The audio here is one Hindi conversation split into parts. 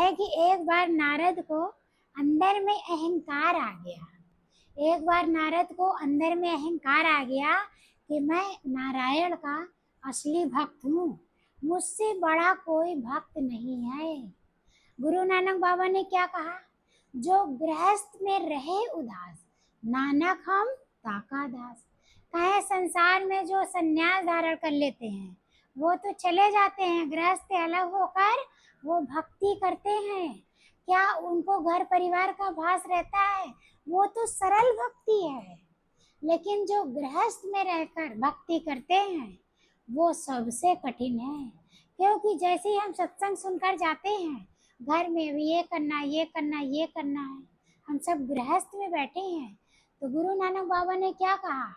है कि एक बार नारद को अंदर में अहंकार आ गया। एक बार नारद को अंदर में अहंकार आ गया कि मैं नारायण का असली भक्त हूँ, मुझसे बड़ा कोई भक्त नहीं है। गुरु नानक बाबा ने क्या कहा? जो गृहस्थ में रहे उदास, नानक हम ताका दास। कहे संसार में जो संन्यास धारण कर लेते हैं वो तो चले जाते हैं, गृहस्थ से अलग होकर वो भक्ति करते हैं। क्या उनको घर परिवार का भास रहता है? वो तो सरल भक्ति है। लेकिन जो गृहस्थ में रहकर भक्ति करते हैं वो सबसे कठिन है। क्योंकि जैसे ही हम सत्संग सुनकर जाते हैं, घर में भी ये करना ये करना ये करना है, हम सब गृहस्थ में बैठे हैं। तो गुरु नानक बाबा ने क्या कहा?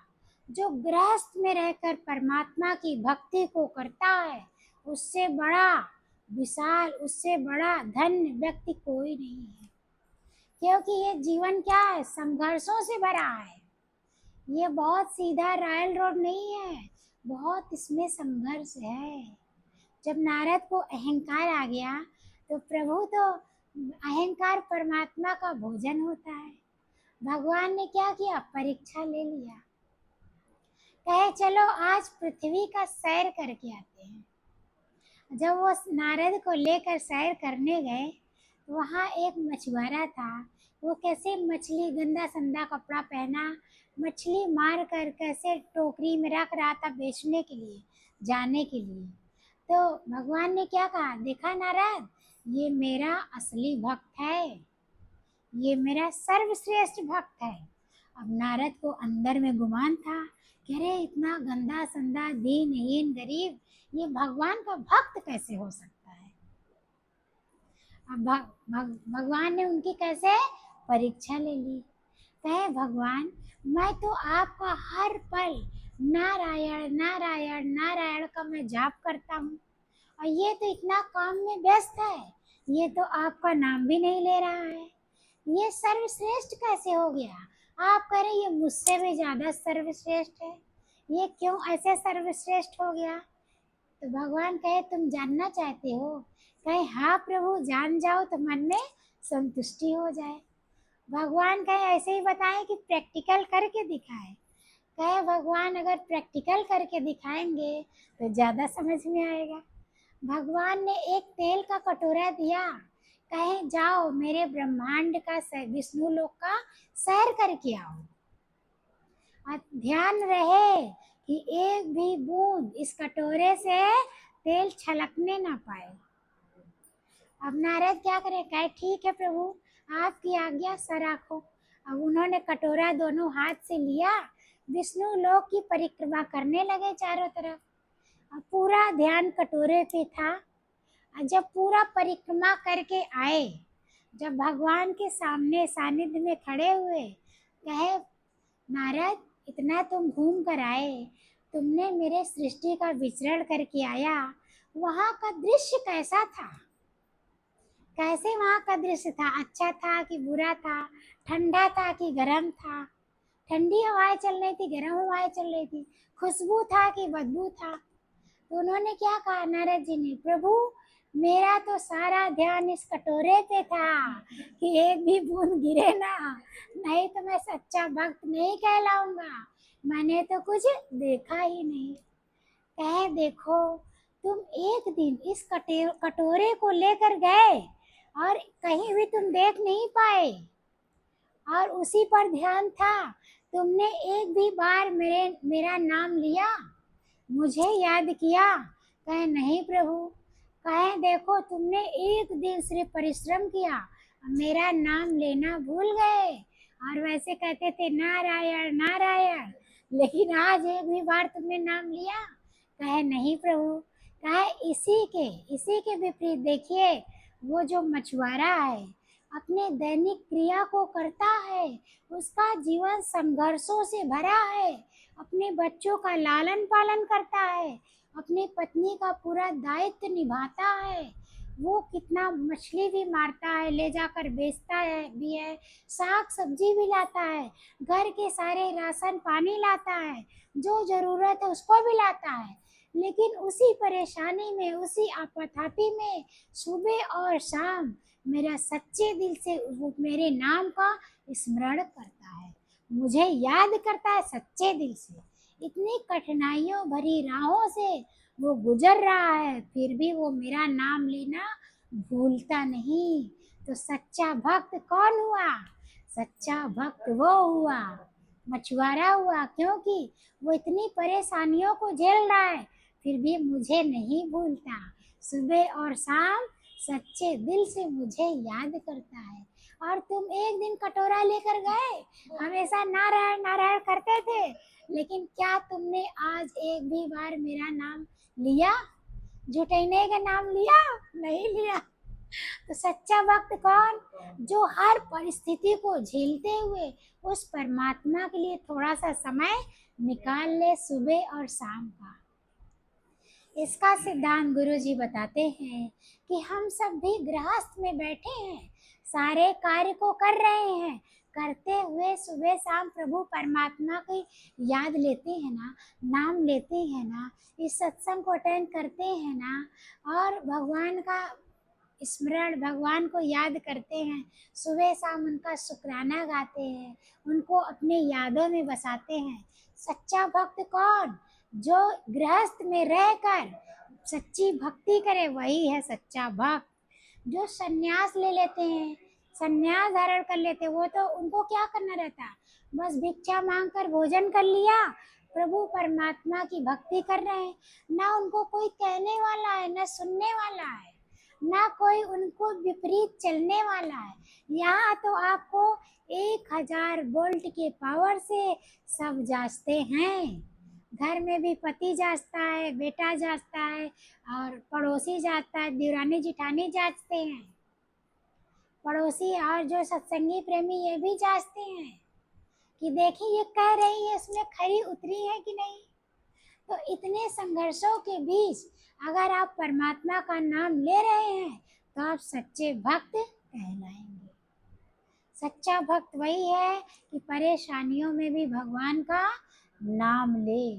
जो गृहस्थ में रहकर परमात्मा की भक्ति को करता है उससे बड़ा विशाल, उससे बड़ा धन्य व्यक्ति कोई नहीं है। क्योंकि ये जीवन क्या है? संघर्षों से भरा है। ये बहुत सीधा रॉयल रोड नहीं है, बहुत इसमें संघर्ष है। जब नारद को अहंकार आ गया तो प्रभु तो अहंकार परमात्मा का भोजन होता है। भगवान ने क्या किया? परीक्षा ले लिया। कहे चलो आज पृथ्वी का सैर करके आते हैं। जब वो नारद को लेकर सैर करने गए तो वहाँ एक मछुआरा था। वो कैसे मछली, गंदा संदा कपड़ा पहना, मछली मार कर कैसे टोकरी में रख रहा था बेचने के लिए, जाने के लिए। तो भगवान ने क्या कहा? देखा नारद, ये मेरा असली भक्त है, ये मेरा सर्वश्रेष्ठ भक्त है। अब नारद को अंदर में गुमान था कि अरे इतना गंदा संदा, दीनहीन, गरीब, ये भगवान का भक्त कैसे हो सकता है। अब भगवान ने उनकी कैसे परीक्षा ले ली। कहे भगवान, मैं तो आपका हर पल नारायण नारायण नारायण का मैं जाप करता हूँ, और ये तो इतना काम में व्यस्त है, ये तो आपका नाम भी नहीं ले रहा है। ये सर्वश्रेष्ठ कैसे हो गया? आप कह रहे ये मुझसे भी ज्यादा सर्वश्रेष्ठ है, ये क्यों ऐसे सर्वश्रेष्ठ हो गया? तो भगवान कहे तुम जानना चाहते हो? कहे हाँ प्रभु, जान जाओ तो मन में संतुष्टि हो जाए। भगवान कहे ऐसे ही बताएं कि प्रैक्टिकल करके दिखाए? कहे भगवान अगर प्रैक्टिकल करके दिखाएंगे तो ज़्यादा समझ में आएगा। भगवान ने एक तेल का कटोरा दिया, कहे जाओ मेरे ब्रह्मांड का, विष्णु लोक का सैर करके आओ, और ध्यान रहे कि एक भी बूंद इस कटोरे से तेल छलकने ना पाए। अब नारद क्या करे? कहे ठीक है प्रभु, आपकी आज्ञा सराखो। अब उन्होंने कटोरा दोनों हाथ से लिया, विष्णु लोक की परिक्रमा करने लगे चारों तरफ। अब पूरा ध्यान कटोरे पे था। और जब पूरा परिक्रमा करके आए, जब भगवान के सामने सानिध्य में खड़े हुए, कहे नारद इतना तुम घूम कर आए, तुमने मेरे सृष्टि का विचरण करके आया, वहाँ का दृश्य कैसा था? कैसे वहाँ का दृश्य था? अच्छा था कि बुरा था? ठंडा था कि गर्म था? ठंडी हवाएं चल रही थी, गर्म हवाएं चल रही थी? खुशबू था कि बदबू था? तो उन्होंने क्या कहा नारद जी ने? प्रभु मेरा तो सारा ध्यान इस कटोरे पे था कि एक भी बूंद गिरे ना, नहीं तो मैं सच्चा भक्त नहीं कहलाऊंगा। मैंने तो कुछ देखा ही नहीं। कहे देखो, तुम एक दिन इस कटोरे को लेकर गए और कहीं भी तुम देख नहीं पाए, और उसी पर ध्यान था। तुमने एक भी बार मेरा नाम लिया, मुझे याद किया? कहे नहीं प्रभु। कहे देखो, तुमने एक दिन सिर्फ परिश्रम किया, मेरा नाम लेना भूल गए, और वैसे कहते थे नारायण नारायण, लेकिन आज एक भी बार तुमने नाम लिया? कहे नहीं प्रभु। कहे इसी के विपरीत देखिए, वो जो मछुआरा है, अपने दैनिक क्रिया को करता है, उसका जीवन संघर्षों से भरा है, अपने बच्चों का लालन पालन करता है, अपनी पत्नी का पूरा दायित्व निभाता है, वो कितना मछली भी मारता है, ले जाकर बेचता है भी है, साग सब्जी भी लाता है, घर के सारे राशन पानी लाता है, जो जरूरत है उसको भी लाता है। लेकिन उसी परेशानी में, उसी आपाधापी में सुबह और शाम मेरा सच्चे दिल से वो मेरे नाम का स्मरण करता है, मुझे याद करता है सच्चे दिल से। इतनी कठिनाइयों भरी राहों से वो गुजर रहा है, फिर भी वो मेरा नाम लेना भूलता नहीं। तो सच्चा भक्त कौन हुआ? सच्चा भक्त वो हुआ, मछुआरा हुआ, क्योंकि वो इतनी परेशानियों को झेल रहा है फिर भी मुझे नहीं भूलता। सुबह और शाम सच्चे दिल से मुझे याद करता है। और तुम एक दिन कटोरा लेकर गए, हमेशा नारायण नारायण करते थे, लेकिन क्या तुमने आज एक भी बार मेरा नाम लिया? जुटैने का नाम लिया? नहीं लिया। तो सच्चा भक्त कौन? जो हर परिस्थिति को झेलते हुए उस परमात्मा के लिए थोड़ा सा समय निकाल ले, सुबह और शाम का। इसका सिद्धांत गुरु जी बताते हैं कि हम सब भी गृहस्थ में बैठे हैं, सारे कार्य को कर रहे हैं, करते हुए सुबह शाम प्रभु परमात्मा की याद लेते हैं ना, नाम लेते हैं ना, इस सत्संग को अटेंड करते हैं ना, और भगवान का स्मरण, भगवान को याद करते हैं, सुबह शाम उनका शुक्राना गाते हैं, उनको अपने यादों में बसाते हैं। सच्चा भक्त कौन? जो गृहस्थ में रहकर सच्ची भक्ति करे, वही है सच्चा भक्त। जो संन्यास ले लेते हैं, संन्यास धारण कर लेते हैं, वो तो उनको क्या करना रहता, बस भिक्षा मांग कर भोजन कर लिया, प्रभु परमात्मा की भक्ति कर रहे हैं। ना उनको कोई कहने वाला है, ना सुनने वाला है, ना कोई उनको विपरीत चलने वाला है। यहाँ तो आपको 1000 वोल्ट के पावर से सब जांचते हैं। घर में भी पति जांचता है, बेटा जांचता है, और पड़ोसी जांचता है, देवरानी जिठानी जांचते हैं, पड़ोसी और जो सत्संगी प्रेमी ये भी जांचते हैं कि देखिए ये कह रही है, इसमें खरी उतरी है कि नहीं। तो इतने संघर्षों के बीच अगर आप परमात्मा का नाम ले रहे हैं तो आप सच्चे भक्त कहलाएंगे। सच्चा भक्त वही है कि परेशानियों में भी भगवान का नाम ले।